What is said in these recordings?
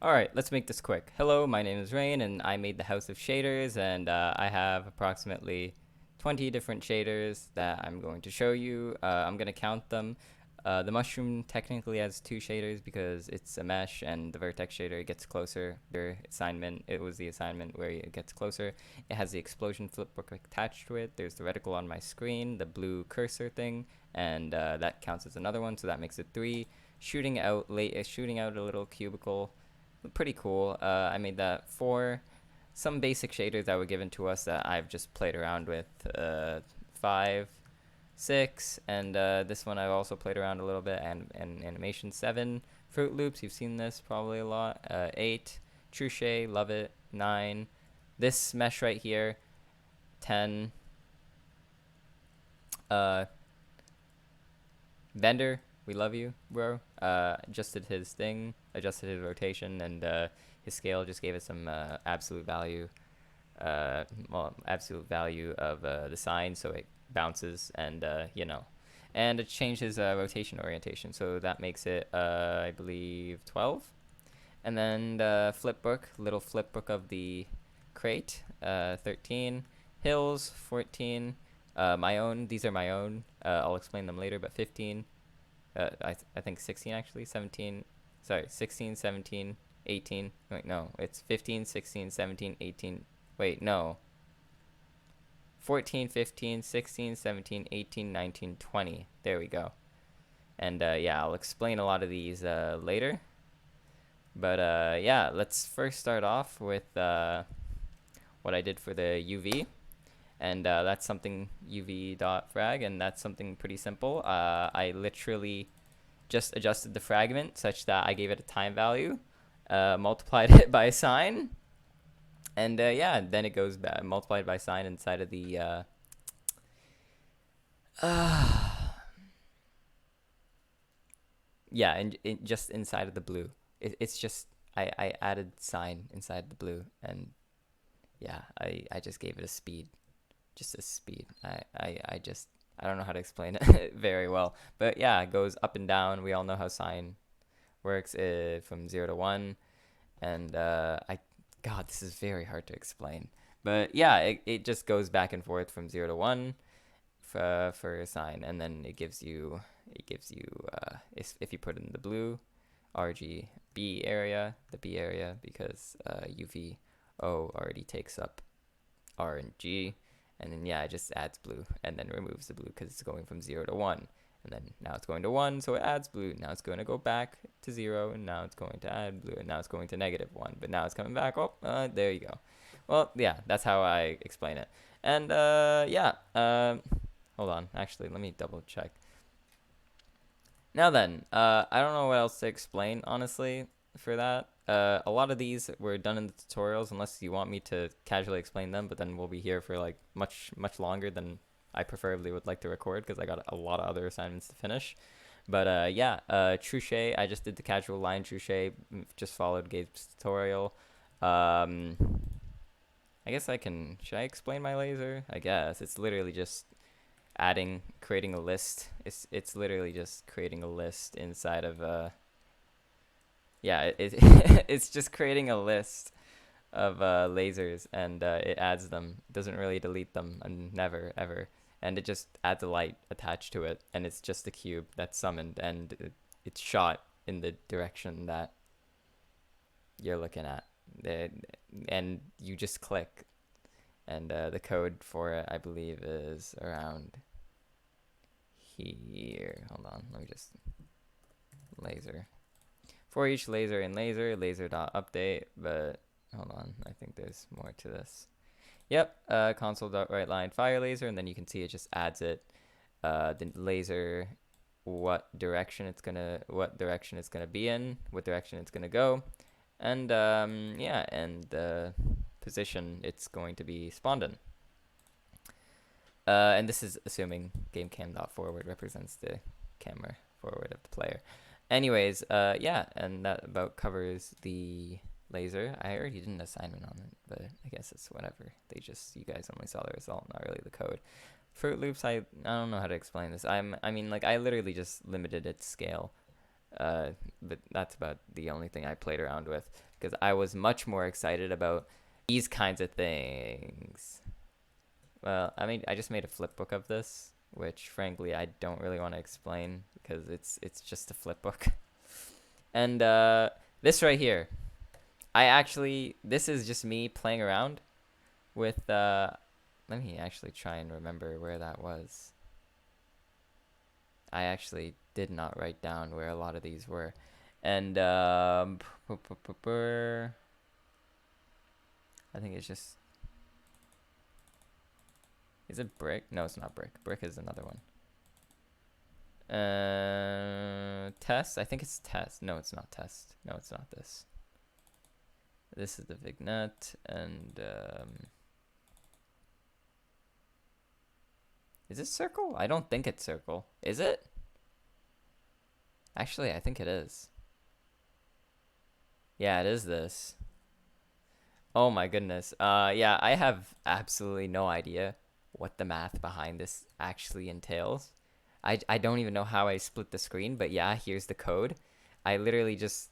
Alright, let's make this quick. Hello, my name is Rain, and I made the House of Shaders, and I have approximately 20 different shaders that I'm going to show you. I'm going to count them. The mushroom technically has two shaders because it's a mesh, and the vertex shader gets closer. It was the assignment where it gets closer. It has the explosion flipbook attached to it. There's the reticle on my screen, the blue cursor thing, and that counts as another one, so that makes it three. Shooting out a little cubicle, pretty cool. I made that for some basic shaders that were given to us that I've just played around with. 5, 6, and this one I've also played around a little bit. And Animation 7, Fruit Loops, you've seen this probably a lot. 8, Truche, love it. 9, this mesh right here. 10, Vendor, we love you, bro. Adjusted his thing, adjusted his rotation, and his scale just gave it some absolute value. Absolute value of the sign, so it bounces, and and it changed his rotation orientation, so that makes it, I believe, 12. And then the little flip book of the crate, 13. Hills, 14. My own, these are my own. I'll explain them later, but 15. I think 16 actually. 17. Sorry, 16, 17, 18. Wait, no, it's 15, 16, 17, 18. Wait, no. 14, 15, 16, 17, 18, 19, 20. There we go. And yeah, I'll explain a lot of these later. But yeah, let's first start off with what I did for the UV. And that's something uv.frag, and that's something pretty simple. I literally just adjusted the fragment such that I gave it a time value, multiplied it by a sign, and yeah, then it goes back, multiplied by sign inside of the yeah, and just inside of the blue. It's just I added sign inside the blue, and yeah, I just gave it a speed. Just a speed. I don't know how to explain it very well, but yeah, it goes up and down. We all know how sine works, from 0 to 1, and God, this is very hard to explain, but yeah, it just goes back and forth from 0 to 1 for sine, and then if you put in the blue RGB area, the B area, because UVO already takes up R and G. And then yeah, it just adds blue and then removes the blue because it's going from 0 to 1. And then now it's going to 1, so it adds blue. Now it's going to go back to 0, and now it's going to add blue, and now it's going to -1. But now it's coming back. Oh, there you go. Well, yeah, that's how I explain it. And yeah, hold on. Actually, let me double check. Now then, I don't know what else to explain, honestly, for that. A lot of these were done in the tutorials, unless you want me to casually explain them, but then we'll be here for like much longer than I preferably would like to record, because I got a lot of other assignments to finish. But yeah, Truche, I just did the casual line Truche, just followed Gabe's tutorial. I guess should I explain my laser? I guess it's literally just creating a list. It's literally just creating a list inside of yeah, it's just creating a list of lasers, and it adds them. It doesn't really delete them, and never ever. And it just adds a light attached to it, and it's just a cube that's summoned, and it's shot in the direction that you're looking at. And you just click, and the code for it, I believe, is around here. Hold on, let me just laser. For each laser in laser.update, but hold on, I think there's more to this. Yep, console.writeLine fire laser, and then you can see it just adds it, the laser, what direction it's gonna be in, what direction it's gonna go, and yeah, and the position it's going to be spawned in. And this is assuming GameCam.forward represents the camera forward of the player. Anyways, yeah, and that about covers the laser. I already did an assignment on it, but I guess it's whatever. You guys only saw the result, not really the code. Fruit Loops, I don't know how to explain this. I mean, like, I literally just limited its scale. But that's about the only thing I played around with because I was much more excited about these kinds of things. Well, I mean, I just made a flip book of this, which frankly I don't really want to explain because it's just a flip book. And this right here, this is just me playing around with. Let me actually try and remember where that was. I actually did not write down where a lot of these were. And I think it's just. Is it brick? No, it's not brick. Brick is another one. Test. I think it's test. No, it's not test. No, it's not this. This is the vignette, and is it circle? I don't think it's circle. Is it? Actually, I think it is. Yeah, it is this. Oh my goodness. Yeah, I have absolutely no idea what the math behind this actually entails. I don't even know how I split the screen, but yeah, here's the code. I literally just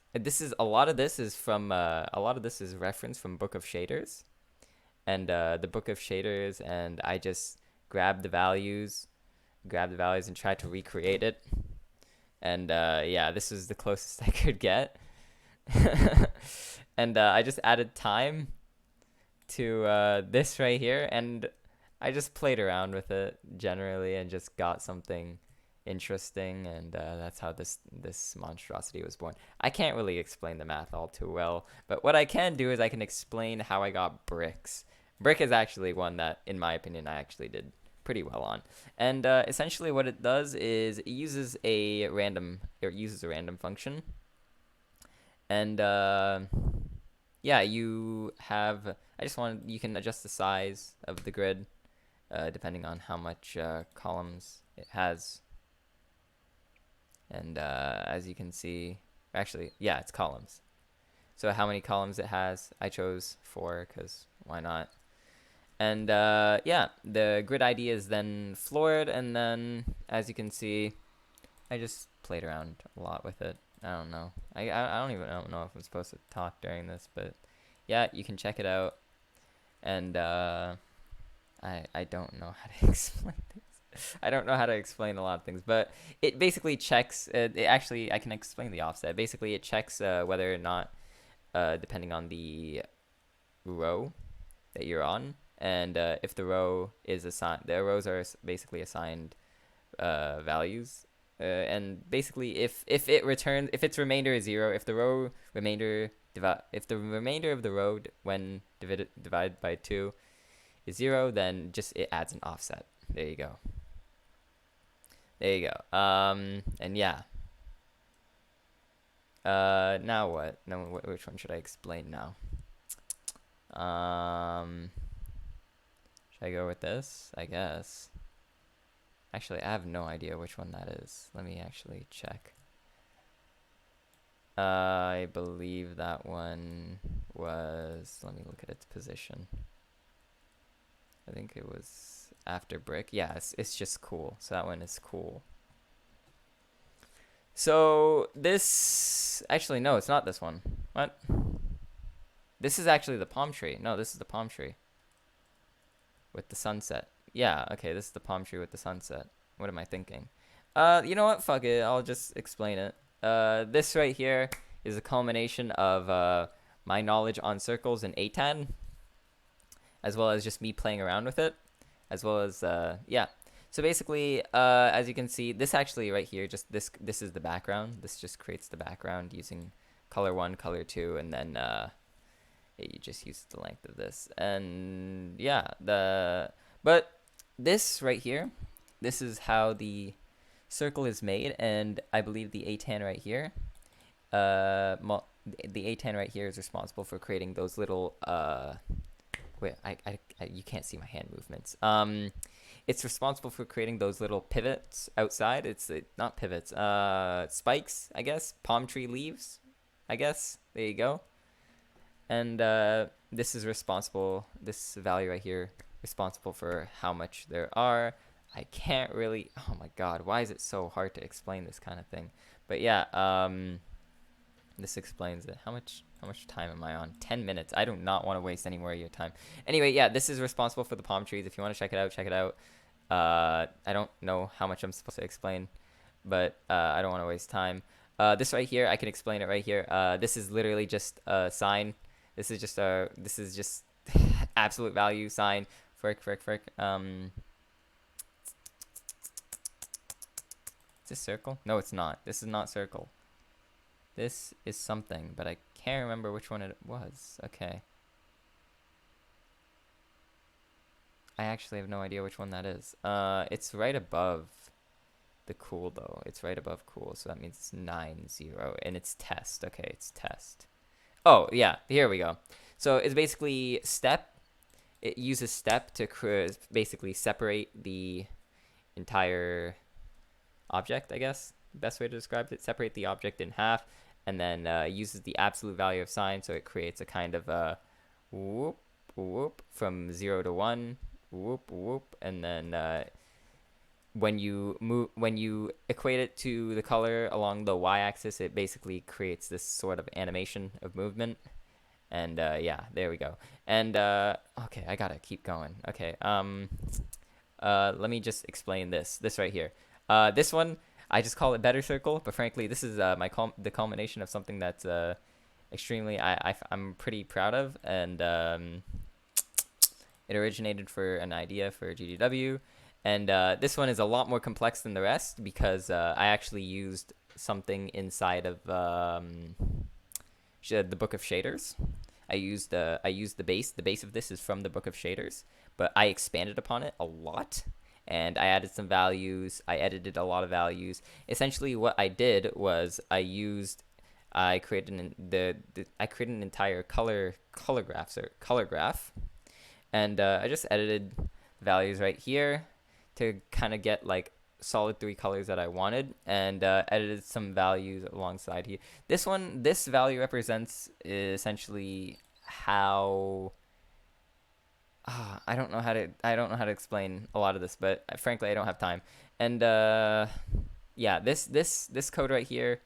a lot of this is from a lot of this is referenced from Book of Shaders, and the Book of Shaders, and I just grabbed the values, and tried to recreate it, and yeah, this is the closest I could get, and I just added time to this right here, and I just played around with it generally and just got something interesting, and that's how this monstrosity was born. I can't really explain the math all too well, but what I can do is I can explain how I got bricks. Brick is actually one that, in my opinion, I actually did pretty well on. And essentially what it does is it uses a random function. And yeah, you can adjust the size of the grid depending on how much columns it has. And as you can see, actually, yeah, it's columns. So how many columns it has, I chose 4 because why not? And yeah, the grid ID is then floored, and then as you can see, I just played around a lot with it. I don't know. I don't even know if I'm supposed to talk during this, but yeah, you can check it out. And I don't know how to explain this. I don't know how to explain a lot of things, but it basically checks. Actually, I can explain the offset. Basically, it checks whether or not, depending on the row that you're on, and if the row is assigned, the rows are basically assigned values, and basically if its remainder is 0, if the remainder of the row when divided by 2 is 0, then just it adds an offset. There you go. And yeah. Now what? No, which one should I explain now? Should I go with this? I guess. Actually, I have no idea which one that is. Let me actually check. I believe that one was... Let me look at its position. I think it was after brick. Yeah, it's just cool. So that one is cool. So this... Actually, no, it's not this one. What? This is actually the palm tree. No, this is the palm tree. With the sunset. Yeah, okay, this is the palm tree with the sunset. What am I thinking? You know what? Fuck it. I'll just explain it. This right here is a culmination of my knowledge on circles in ATAN, as well as just me playing around with it, as well as, yeah. So basically, as you can see, this actually right here, just this is the background. This just creates the background using color 1, color 2, and then you just use the length of this. And yeah, but this right here, this is how the circle is made, and I believe the ATAN right here, the ATAN right here is responsible for creating those little wait, you can't see my hand movements. It's responsible for creating those little pivots outside. It's not pivots, spikes, I guess, palm tree leaves, I guess. There you go. And this value right here, responsible for how much there are. I can't really, oh my god, why is it so hard to explain this kind of thing? But yeah, this explains it. How much time am I on? 10 minutes. I do not want to waste any more of your time. Anyway, yeah, this is responsible for the palm trees. If you want to check it out, check it out. I don't know how much I'm supposed to explain, but I don't want to waste time. This right here, I can explain it right here. This is literally just a sign. This is just absolute value sign. Frick, frick, frick. Is this circle? No, it's not. This is not circle. This is something, but I can't remember which one it was. Okay. I actually have no idea which one that is. It's right above the cool though. It's right above cool, so that means it's 9-0, and it's test. Okay, it's test. Oh yeah, here we go. So it's basically step. It uses step to basically separate the entire object, I guess. Best way to describe it. Separate the object in half, and then uses the absolute value of sign, so it creates a kind of whoop, whoop from 0 to 1, whoop, whoop, and then when you equate it to the color along the y-axis, it basically creates this sort of animation of movement. And yeah, there we go. And okay, I gotta keep going. Okay, let me just explain this right here. This one, I just call it better circle, but frankly, this is the culmination of something that's extremely I'm pretty proud of, and it originated for an idea for GDW, and this one is a lot more complex than the rest because I actually used something inside of the Book of Shaders. I used the base. The base of this is from the Book of Shaders, but I expanded upon it a lot, and I added some values. I edited a lot of values. Essentially, what I did was I created an entire color graph, and I just edited values right here to kind of get like solid 3 colors that I wanted, and edited some values alongside here. This value represents essentially how I don't know how to explain a lot of this, but frankly I don't have time. And yeah, this code right here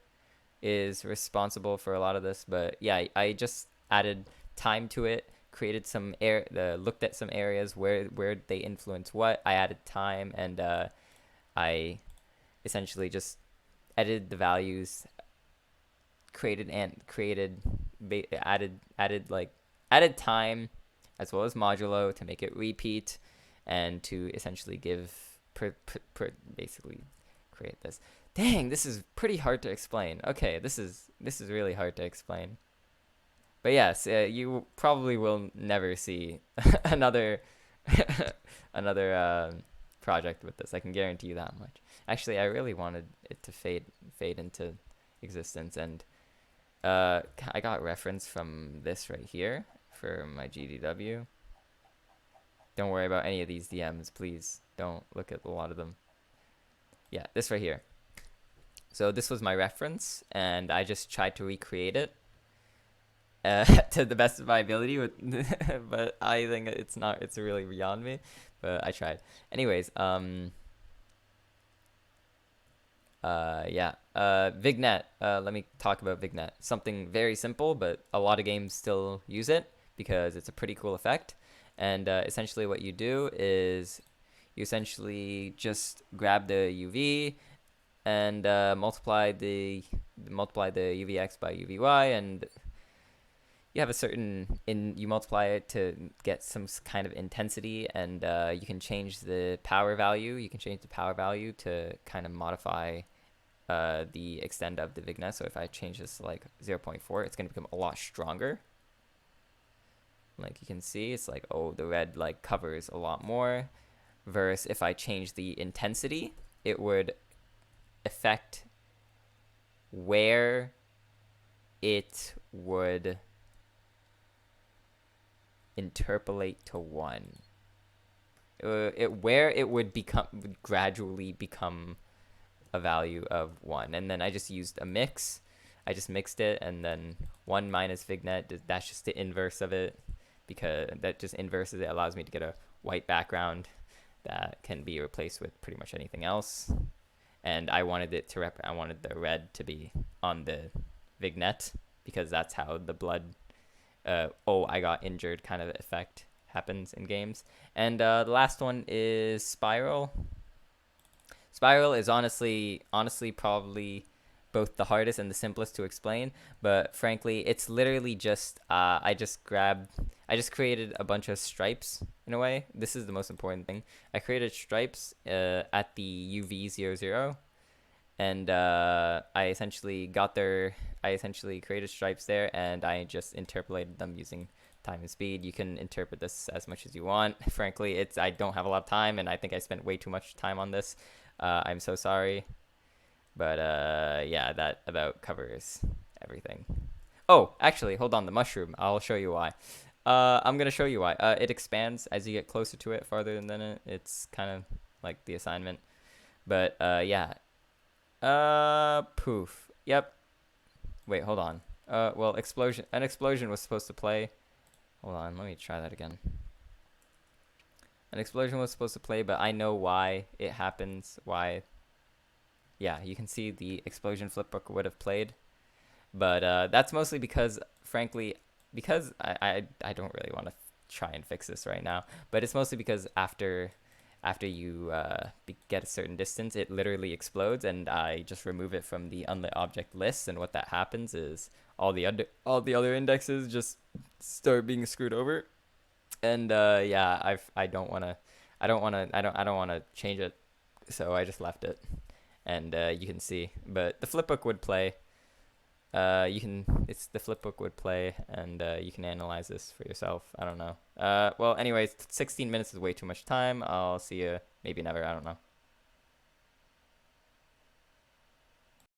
is responsible for a lot of this, but yeah, I just added time to it, created some looked at some areas where they influence what. I added time, and I essentially just edited the values, added time as well as modulo to make it repeat, and to essentially basically create this. Dang, this is pretty hard to explain. Okay, this is really hard to explain. But yes, you probably will never see another another project with this. I can guarantee you that much. Actually, I really wanted it to fade into existence, and I got reference from this right here for my GDW. Don't worry about any of these DMs, please. Don't look at a lot of them. Yeah, this right here. So this was my reference, and I just tried to recreate it to the best of my ability, but I think it's really beyond me, but I tried. Anyways, yeah, Vignet. Let me talk about Vignet. Something very simple, but a lot of games still use it because it's a pretty cool effect. And essentially what you do is you essentially just grab the UV and multiply the UVX by UVY, and you have a you multiply it to get some kind of intensity, and you can change the power value. You can change the power value to kind of modify the extent of the Vignet. So if I change this to like 0.4, it's going to become a lot stronger. Like you can see, it's like, oh, the red like covers a lot more. Versus if I change the intensity, it would affect where it would interpolate to 1. Where it would gradually become a value of 1. And then I just used a mix. I just mixed it, and then 1 minus Vignet, that's just the inverse of it, because that just inverses it, allows me to get a white background that can be replaced with pretty much anything else. and I wanted it to I wanted the red to be on the vignette because that's how the blood oh, I got injured kind of effect happens in games. And the last one is Spiral. Spiral is honestly probably both the hardest and the simplest to explain, but frankly, it's literally just I just created a bunch of stripes in a way. This is the most important thing. I created stripes at the UV00, and I essentially created stripes there, and I just interpolated them using time and speed. You can interpret this as much as you want. Frankly, I don't have a lot of time, and I think I spent way too much time on this. I'm so sorry, but yeah, that about covers everything. Oh, actually, hold on. The mushroom. I'll show you why. I'm gonna show you why. It expands as you get closer to it, farther than it. It's kind of like the assignment. But yeah. Poof. Yep. Wait, hold on. Well, explosion. An explosion was supposed to play. Hold on. Let me try that again. An explosion was supposed to play, but I know why it happens. Why? Yeah, you can see the explosion flipbook would have played, but that's mostly because, frankly, because I don't really want to try and fix this right now. But it's mostly because after you get a certain distance, it literally explodes, and I just remove it from the unlit object list. And what that happens is all the other indexes just start being screwed over. And yeah, I don't want to change it, so I just left it. And you can see, but the flipbook would play. It's the flipbook would play, and you can analyze this for yourself. I don't know. Well, anyways, 16 minutes is way too much time. I'll see you maybe never. I don't know.